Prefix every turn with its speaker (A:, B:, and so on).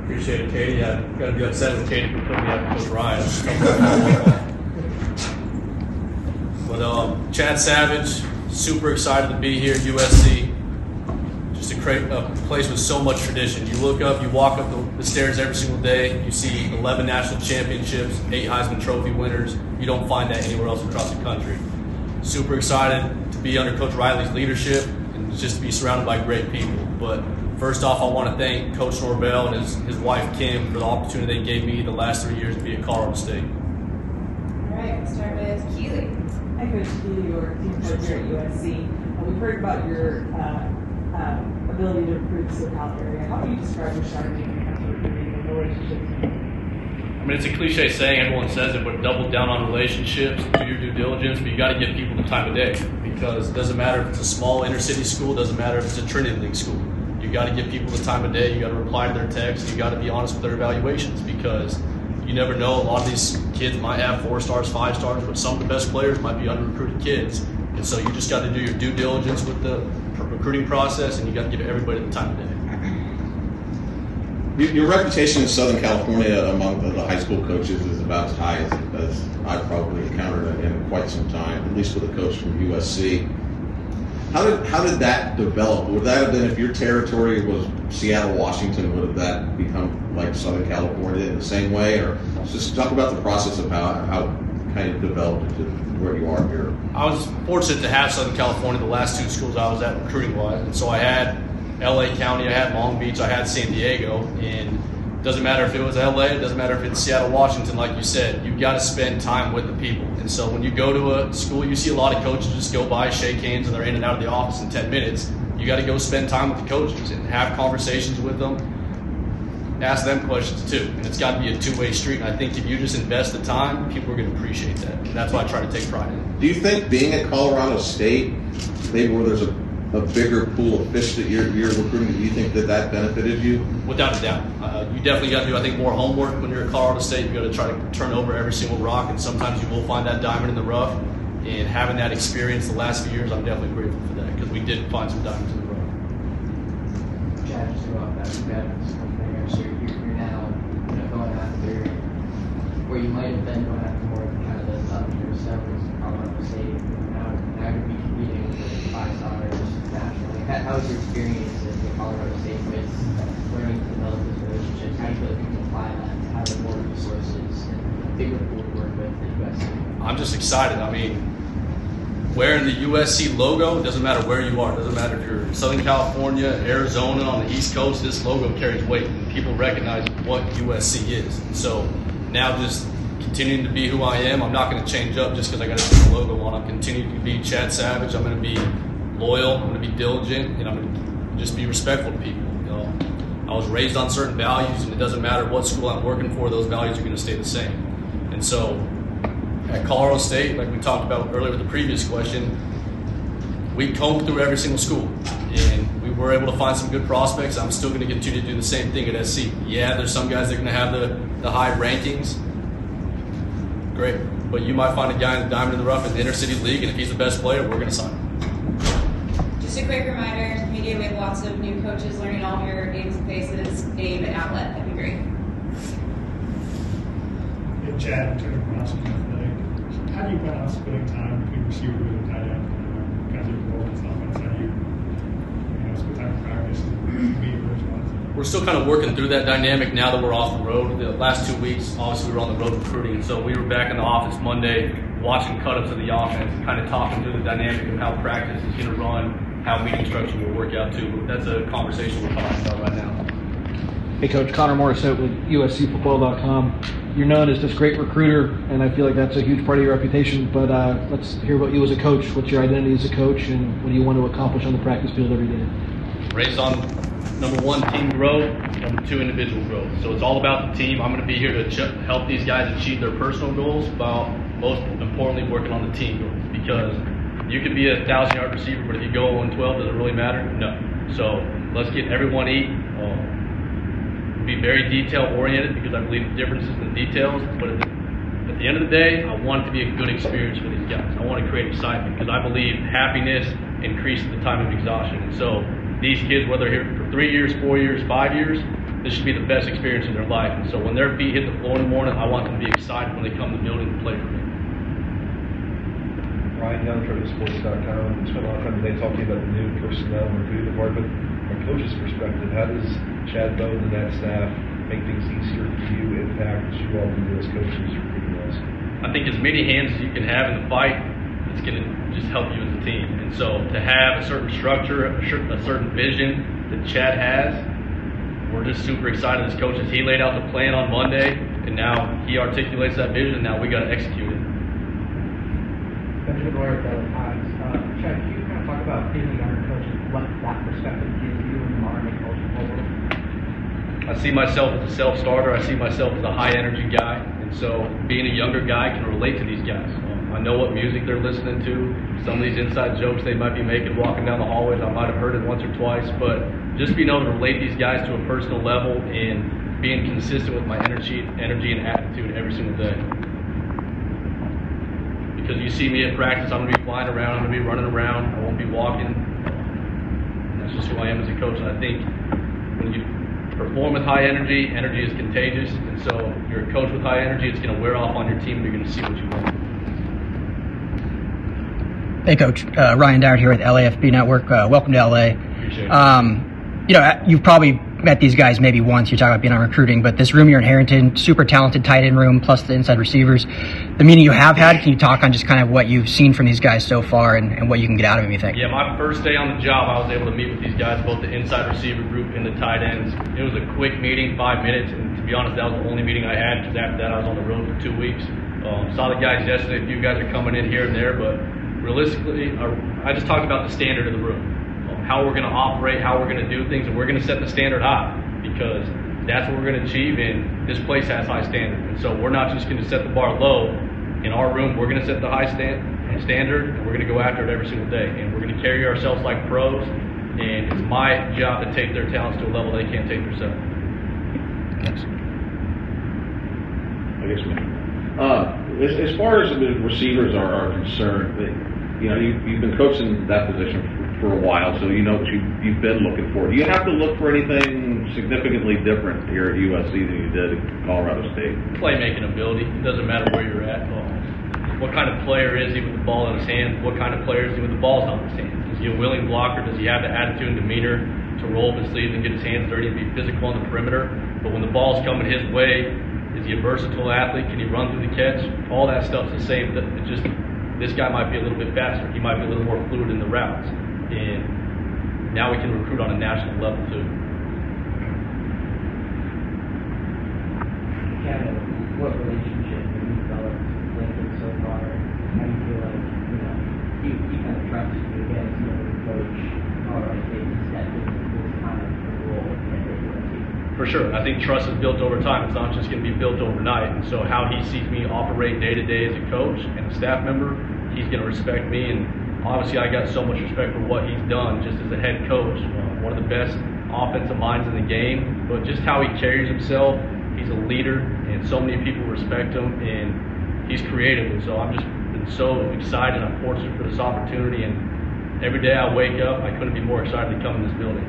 A: Appreciate it, Katie. I got to be upset with Katie for putting me up with Coach Ryan. But Chad Savage, super excited to be here at USC. Just a place with so much tradition. You look up, you walk up the stairs every single day, you see 11 national championships, 8 Heisman Trophy winners. You don't find that anywhere else across the country. Super excited to be under Coach Riley's leadership and just to be surrounded by great people. But first off, I want to thank Coach Norvell and his wife Kim for the opportunity they gave me the last 3 years to be at Colorado State.
B: All right, we'll start with Keely.
C: Hi, Coach Keely, your team coach here at USC. We've heard about your ability to recruit the SoCal area. How do you describe your strategy when it comes to recruiting and relationships?
A: I mean, it's a cliche saying, everyone says it, but double down on relationships, do your due diligence, but you got to give people the time of day, because it doesn't matter if it's a small inner city school, it doesn't matter if it's a Trinity League school. You got to give people the time of day, you got to reply to their texts, you got to be honest with their evaluations, because you never know, a lot of these kids might have 4 stars, 5 stars, but some of the best players might be under-recruited kids. And so you just got to do your due diligence with the recruiting process, and you got to give everybody the time of day.
D: Your reputation in Southern California among the high school coaches is about as high as I've probably encountered in quite some time, at least with a coach from USC. How did that develop? Would that have been, if your territory was Seattle, Washington, would have that become like Southern California in the same way? Or just talk about the process of how kind of developed into where you are here.
A: I was fortunate to have Southern California, the last 2 schools I was at recruiting-wise. And so I had LA County, I had Long Beach, I had San Diego, and it doesn't matter if it was LA, it doesn't matter if it's Seattle, Washington, like you said, you've got to spend time with the people. And so when you go to a school, you see a lot of coaches just go by, shake hands, and they're in and out of the office in 10 minutes. You got to go spend time with the coaches and have conversations with them, ask them questions too. And it's got to be a 2-way street. And I think if you just invest the time, people are going to appreciate that. And that's why I try to take pride in it.
D: Do you think being at Colorado State, maybe where there's a bigger pool of fish that you're recruiting, do you think that benefited you?
A: Without a doubt. You definitely got to do, I think, more homework when you're at Colorado State. You got to try to turn over every single rock, and sometimes you will find that diamond in the rough. And having that experience the last few years, I'm definitely grateful for that, because we did find some diamonds in the rough.
E: Chad, just go off that, you've got some players, you're now going after where you might have been going after more of kind of the top-tier stuff as Colorado State. Now to be competing with 5 stars nationally. How was your experience at Colorado State with learning to develop those relationships? How do you feel like you can apply that to having more resources and a bigger pool to work with at USC?
A: I'm just excited. I mean, wearing the USC logo, it doesn't matter where you are. It doesn't matter if you're in Southern California, Arizona, on the East Coast, this logo carries weight, and people recognize what USC is. And so now just continuing to be who I am, I'm not going to change up just because I got to put the logo on. I'm continuing to be Chad Savage. I'm going to be loyal. I'm going to be diligent, and I'm going to just be respectful to people. I was raised on certain values, and it doesn't matter what school I'm working for, those values are going to stay the same. And so at Colorado State, like we talked about earlier with the previous question, we combed through every single school, and we were able to find some good prospects. I'm still going to continue to do the same thing at SC. Yeah, there's some guys that are going to have the high rankings. Great. But you might find a guy in the diamond in the rough in the inner city league, and if he's the best player, we're going to sign him.
B: Just a quick reminder, media, we have lots of new coaches learning all of your names and faces, name and outlet. That'd be great.
F: Hey, Chad, Turner Washington Athletic. How do you balance splitting time between receiver and tight end? Kind of your role and stuff. How do you split time in practice and meet versus one?
A: We're still kind of working through that dynamic now that we're off the road. The last 2 weeks, obviously, we were on the road recruiting, and so we were back in the office Monday watching cut-ups of the offense and kind of talking through the dynamic of how practice is going to run, how meeting structure will work out too. But that's a conversation we're talking about right now.
G: Hey, Coach, Connor Morissette with USCFootball.com. You're known as this great recruiter, and I feel like that's a huge part of your reputation. But let's hear about you as a coach. What's your identity as a coach, and what do you want to accomplish on the practice field every day?
A: Raised on number 1, team growth, number 2, individual growth. So it's all about the team. I'm going to be here to help these guys achieve their personal goals while most importantly working on the team goals, because you could be a 1,000-yard receiver, but if you go 1-12, does it really matter? No. So let's get everyone be very detail-oriented, because I believe the differences in the details. But at the end of the day, I want it to be a good experience for these guys. I want to create excitement, because I believe happiness increases the time of exhaustion. And so these kids, whether they're here for 3 years, 4 years, 5 years, this should be the best experience in their life. And so when their feet hit the floor in the morning, I want them to be excited when they come to the building to play for me.
H: Ryan Young, Trojans.com. Spent a lot of time today talking about the new personnel and recruiting department. From a coach's perspective, how does Chad Bowden and that staff make things easier for you, impact as you all do as coaches recruiting-wise?
A: I think as many hands as you can have in the fight, it's going to just help you as a team. And so to have a certain structure, a certain vision that Chad has, we're just super excited as coaches. He laid out the plan on Monday, and now he articulates that vision, and now we got to execute it.
I: Benjamin Ware at the Times. Chad, can you kind of talk about being a younger coach and what that perspective gives you in the modern day culture forward?
A: I see myself as a self-starter. I see myself as a high-energy guy. And so being a younger guy can relate to these guys. I know what music they're listening to. Some of these inside jokes they might be making walking down the hallways, I might have heard it once or twice. But just being able to relate these guys to a personal level and being consistent with my energy and attitude every single day. Because you see me at practice, I'm going to be flying around, I'm going to be running around, I won't be walking. And that's just who I am as a coach. And I think when you perform with high energy, energy is contagious. And so if you're a coach with high energy, it's going to wear off on your team and you're going to see what you want.
J: Hey, Coach. Ryan Dowd here with LAFB Network. Welcome to LA.
A: Appreciate it.
J: You've probably met these guys maybe once. You're talking about being on recruiting, but this room you're inheriting, super talented tight end room, plus the inside receivers. The meeting you have had, can you talk on just kind of what you've seen from these guys so far and what you can get out of them, you think?
A: Yeah, my first day on the job, I was able to meet with these guys, both the inside receiver group and the tight ends. It was a quick meeting, 5 minutes, and to be honest, that was the only meeting I had because after that I was on the road for 2 weeks. Saw the guys yesterday. A few guys are coming in here and there, but realistically, I just talked about the standard of the room. How we're going to operate, how we're going to do things, and we're going to set the standard high because that's what we're going to achieve, and this place has high standards. And so we're not just going to set the bar low. In our room, we're going to set the high standard, and we're going to go after it every single day. And we're going to carry ourselves like pros, and it's my job to take their talents to a level they can't take themselves.
D: I guess, as far as the receivers are concerned, you've been coaching that position for a while, so you know what you've been looking for. Do you have to look for anything significantly different here at USC than you did at Colorado State?
A: Playmaking ability. It doesn't matter where you're at. What kind of player is he with the ball in his hands? What kind of player is he with the balls not in his hands? Is he a willing blocker? Does he have the attitude and demeanor to roll up his sleeves and get his hands dirty and be physical on the perimeter? But when the ball's coming his way, is he a versatile athlete? Can he run through the catch? All that stuff's the same. It's just this guy might be a little bit faster. He might be a little more fluid in the routes. And now we can recruit on a national level too.
I: Kevin, what relationship have you developed with Lincoln so far? How do you feel like, he kind of trusts you again as the coach, or maybe stepped into this kind of role at USC?
A: For sure. I think trust is built over time. It's not just going to be built overnight. And so how he sees me operate day to day as a coach and a staff member, he's going to respect me. And obviously, I got so much respect for what he's done just as a head coach, one of the best offensive minds in the game. But just how he carries himself, he's a leader, and so many people respect him, and he's creative. And so I've just been so excited. I'm fortunate for this opportunity, and every day I wake up, I couldn't be more excited to come in this building.